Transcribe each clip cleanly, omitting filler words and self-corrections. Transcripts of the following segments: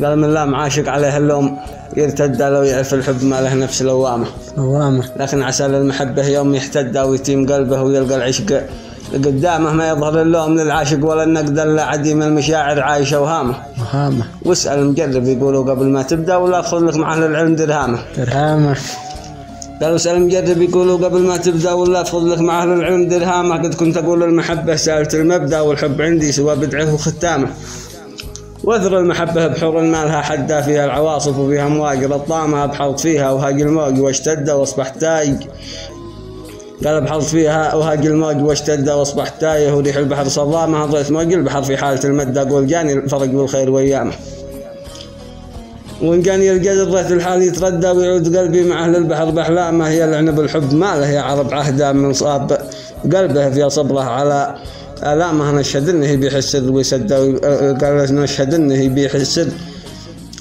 قال من لا معاشق عليه اللوم يرتد لو يعرف الحب ما له نفس لوامه. لكن عسى للمحبة يوم يحتد ويتيم قلبه ويلقى العشق قدامه، ما يظهر اللوم للعاشق ولا النقد الا عديم المشاعر عايشه وهامه. واسأل المجرب يقولوا قبل ما تبدا ولا خذ لك مع اهل العلم درهامه. قالوا اسأل المجرب يقولوا قبل ما تبدا ولا خذ لك مع اهل العلم درهامه. قد كنت اقول المحبه سالت المبدا والحب عندي سوى بدعه وختامه. واثر المحبه بحور ما لها حدا، فيها العواصف وفيها امواج رطامه، بحوط فيها وهاج الموج واشتد واصبح تايج. قال بحط فيها وهاج الموج واشتد واصبح تايه، وريح البحر صرامه، هضيت موج البحر في حاله المد، اقول جاني الفرق بالخير ويامه. وان كان يلقى ذرة الحال يتردى ويعود قلبي مع اهل البحر باحلامه. هي العنب الحب ما له يا عرب عهده، من صاب قلبه في صبره على آلامه. نشهد انه بيحسد ويسد، قال نشهد انه بيحسد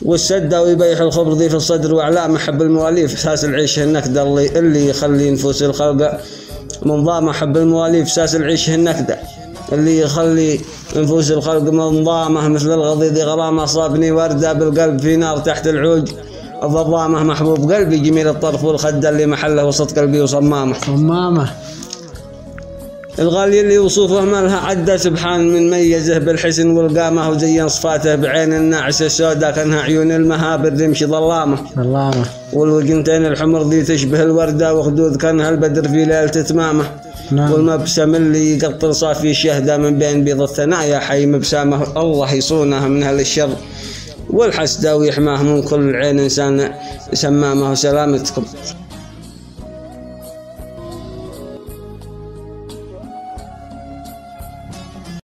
والسد ويبيح الخبر ذي في الصدر واعلام. حب المواليف اساس العيش النكده اللي يخلي نفوس الخلق منظامه. حب المواليف اساس العيش النكده اللي يخلي نفوس الخلق منظامه. مثل الغضيض غرامه صابني ورده بالقلب في نار تحت العوج الظلامه. محبوب قلبي جميل الطرف والخده اللي محله وسط قلبي وصمامه. الغالي اللي وصوفه ما لها عدة، سبحان من ميزه بالحسن والقامة، وزين صفاته بعين الناعسة السوداء كانها عيون المهاب الرمش ظلامة. والوجنتين الحمر ذي تشبه الوردة، وخدود كانها البدر في ليلة تمامه. والمبسم اللي يقطر صافي الشهدة من بين بيض الثنايا حي مبسامه. الله يصونها من أهل الشر والحسد ويحماه من كل عين إنسان سمامه. سلامتكم.